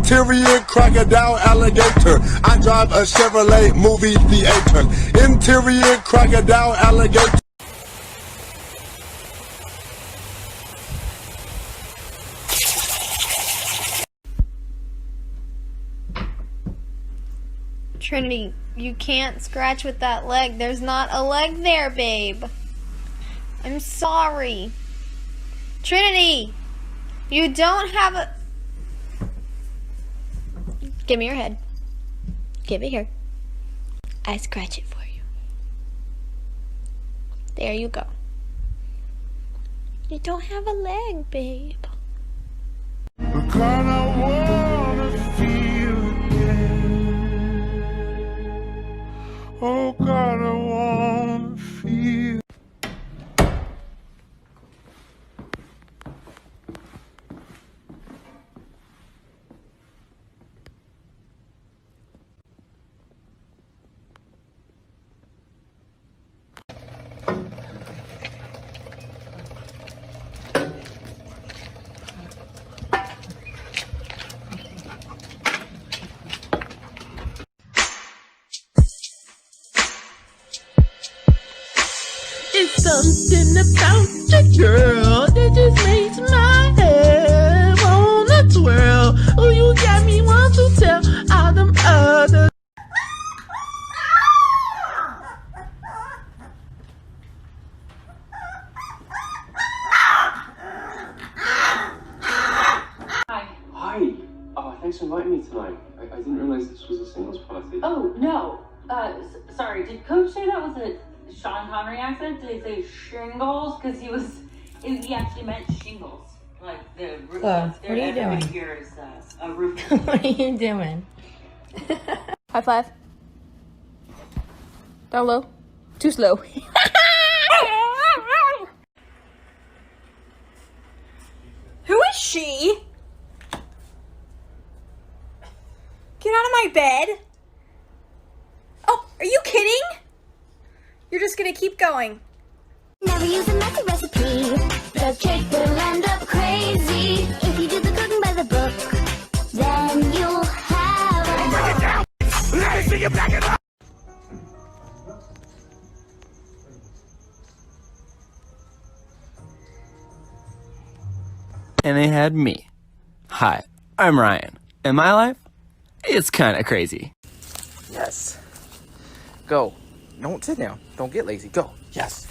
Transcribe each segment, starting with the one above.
Interior crocodile alligator. I drive a Chevrolet movie theater. Interior crocodile alligator. Trinity, you can't scratch with that leg. There's not a leg there, babe. I'm sorry. Trinity, you don't have a... Give me your head. Give it here. I scratch it for you. There you go. You don't have a leg, babe. Because I wanna feel again. Oh God, I wanna feel. It's something about you, girl, that just makes my head wanna twirl. Oh, you got me want to tell all them others. Hi. Thanks for inviting me tonight. I didn't realize this was a singles party. Oh, no. Sorry, did Coach say that was a Sean Connery accent? Did he say shingles? Because he actually meant shingles. Like the roof. What are you doing? Here is a roof. What are you doing? High five. Down low. Too slow. Who is she? Get out of my bed. Oh, are you kidding? You're just gonna keep going. Never use a messy recipe. The cake will end up crazy. If you do the cooking by the book, then you'll have... Break it down! Let me see you back it up! And they had me. Hi, I'm Ryan. And my life, it's kind of crazy. Yes. Go. Don't sit down. Don't get lazy. Go. Yes.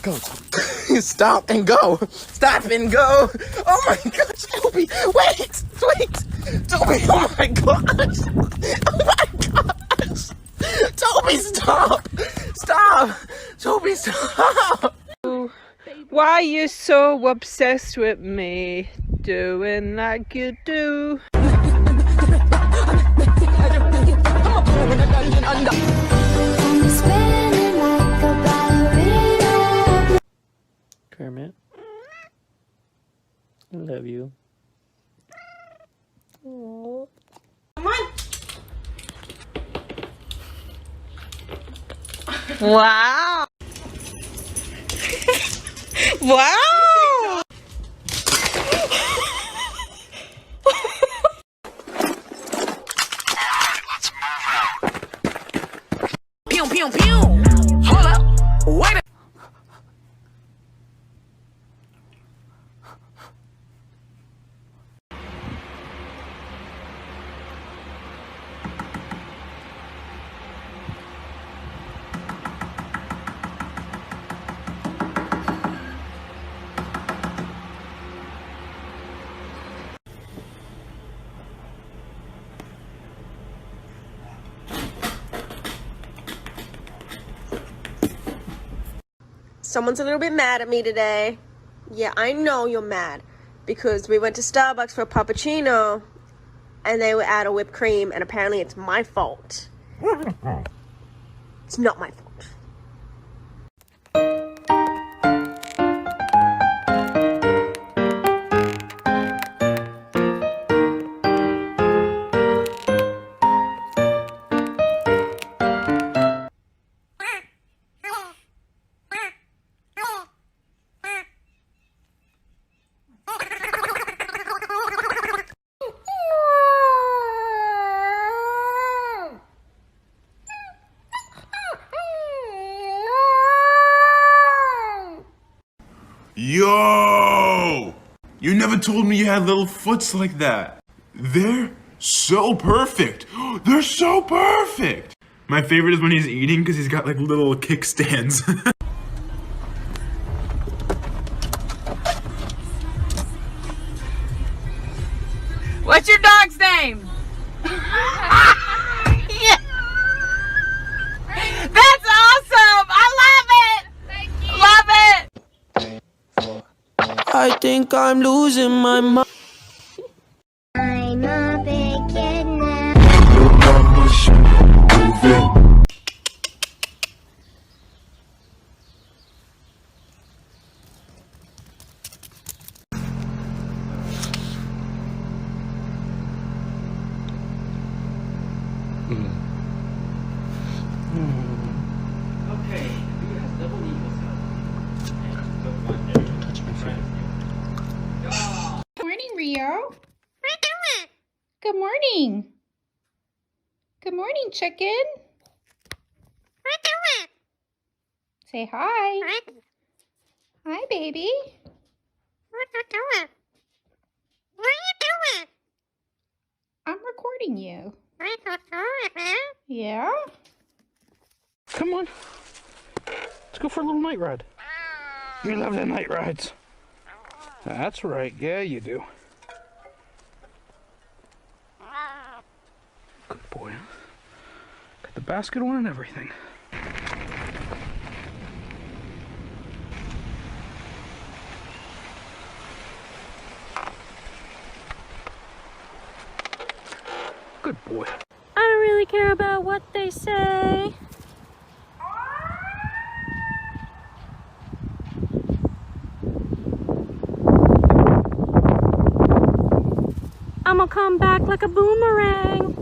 Go. Stop and go. Stop and go. Oh my gosh, Toby. Wait. Toby, oh my gosh. Oh my gosh. Toby, stop. Stop. Toby, stop. Why are you so obsessed with me? Doing like you do. Kermit, I love you. Aww. Come on. Wow. Wow. Let's move out. Pew, pew, pew. Hold up. Wait a... Someone's a little bit mad at me today. Yeah, I know you're mad because we went to Starbucks for a puppuccino and they were out of whipped cream and apparently it's my fault. It's not my fault. Yo! You never told me you had little foots like that. They're so perfect. They're so perfect. My favorite is when he's eating because he's got like little kickstands. What's your dog's name? Yeah. That's awesome! I love it! Thank you. Love it! I think I'm losing my mind. I'm a big kid now. Okay. Good morning, Rio. Good morning. Good morning, chicken. Say hi. Hi, baby. I'm recording you. Yeah? Come on. Let's go for a little night ride. You love the night rides. That's right. Yeah, you do. Good boy. Got the basket on and everything. Good boy. I don't really care about what they say. I'ma come back like a boomerang.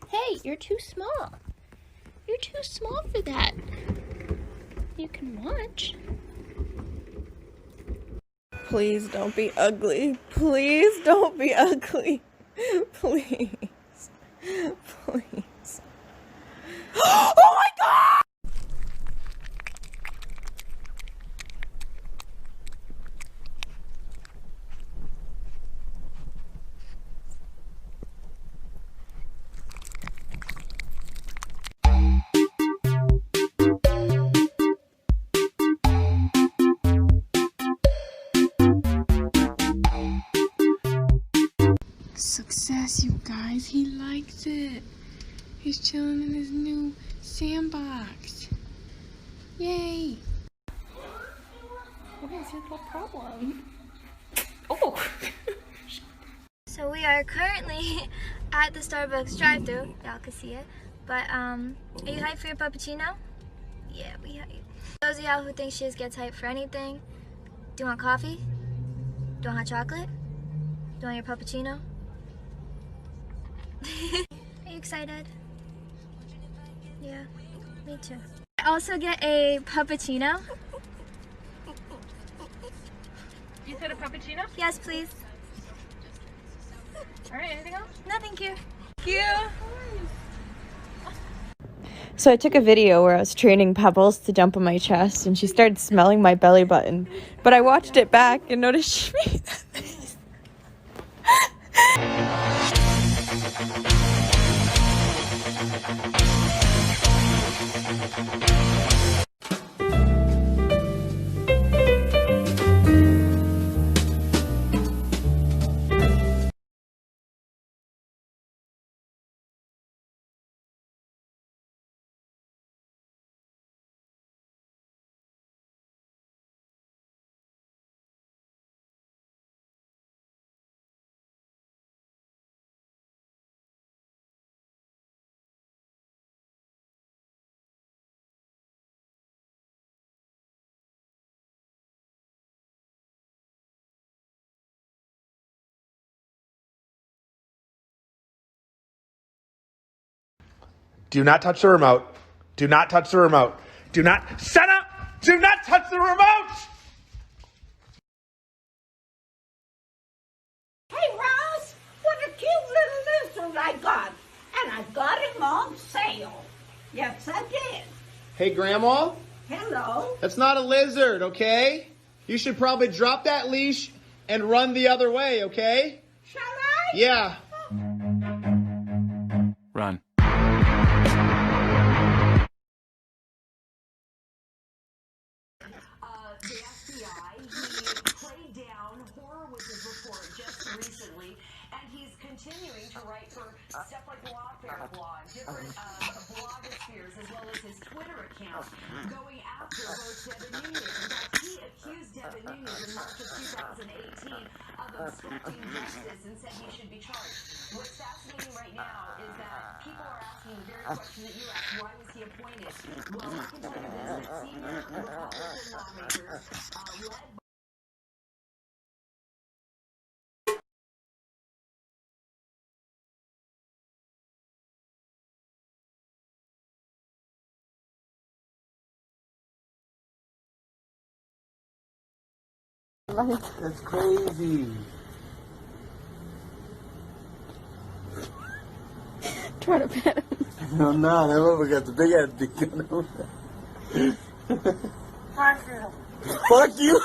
Hey, you're too small. You're too small for that. You can watch. Please don't be ugly. Please don't be ugly. Please. Please. Oh my god! Success, you guys. He likes it. He's chilling in his new sandbox. Yay. What is your little problem? Oh. So we are currently at the Starbucks drive-thru. Y'all can see it. But are you hyped for your puppuccino? Yeah, we hyped. Those of y'all who think she just gets hyped for anything, do you want coffee? Do you want hot chocolate? Do you want your puppuccino? Are you excited? Yeah, me too. I also get a puppuccino. You said a puppuccino? Yes, please. Alright, anything else? No, thank you. Thank you. So I took a video where I was training Pebbles to jump on my chest, and she started smelling my belly button. But I watched it back and noticed she made that Do not touch the remote. Do not touch the remote. Do not shut up! Do not touch the remote! Hey, Ross, what a cute little lizard I got. And I got him on sale. Yes, I did. Hey, Grandma? Hello. That's not a lizard, okay? You should probably drop that leash and run the other way, okay? Shall I? Yeah. Run. The FBI, he played down horror with his report just recently, and he's continuing to write for stuff like Lawfare Blog, different blogospheres, as well as his Twitter account, going after both Devin Nunes. In fact, he accused Devin Nunes in March of 2018 of obstructing justice and said he should be charged. What's fascinating right now is that people are asking the very question that you asked, why was he appointed? Well, I can tell you this, that senior Republican lawmakers led That's crazy. Try to pet him. No, no, that motherfucker got the big ass dick. Fuck you.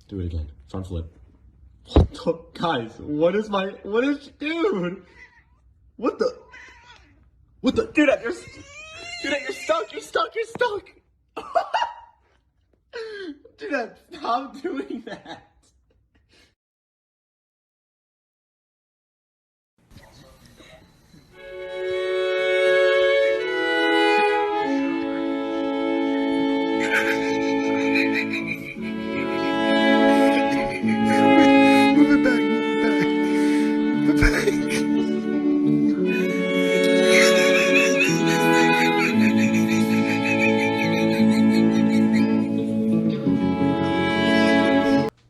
Do it again. Front flip. What the, guys, dude? What the, Dude, you're stuck. dude, stop doing that.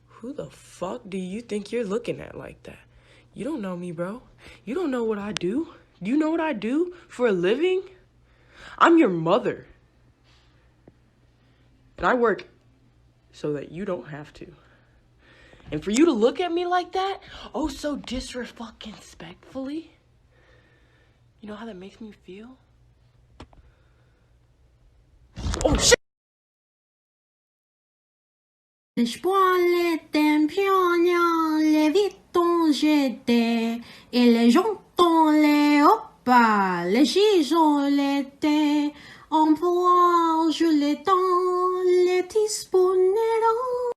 Who the fuck do you think you're looking at like that? You don't know me, bro. You don't know what I do. Do you know what I do for a living? I'm your mother. And I work so that you don't have to. And for you to look at me like that, oh so disrespectfully, you know how that makes me feel? Oh shit! Les poils étaient pignons, les vitons j'étais, et les jantons les opas, les gisons l'étaient, en poids je les temps, les tisponnerons.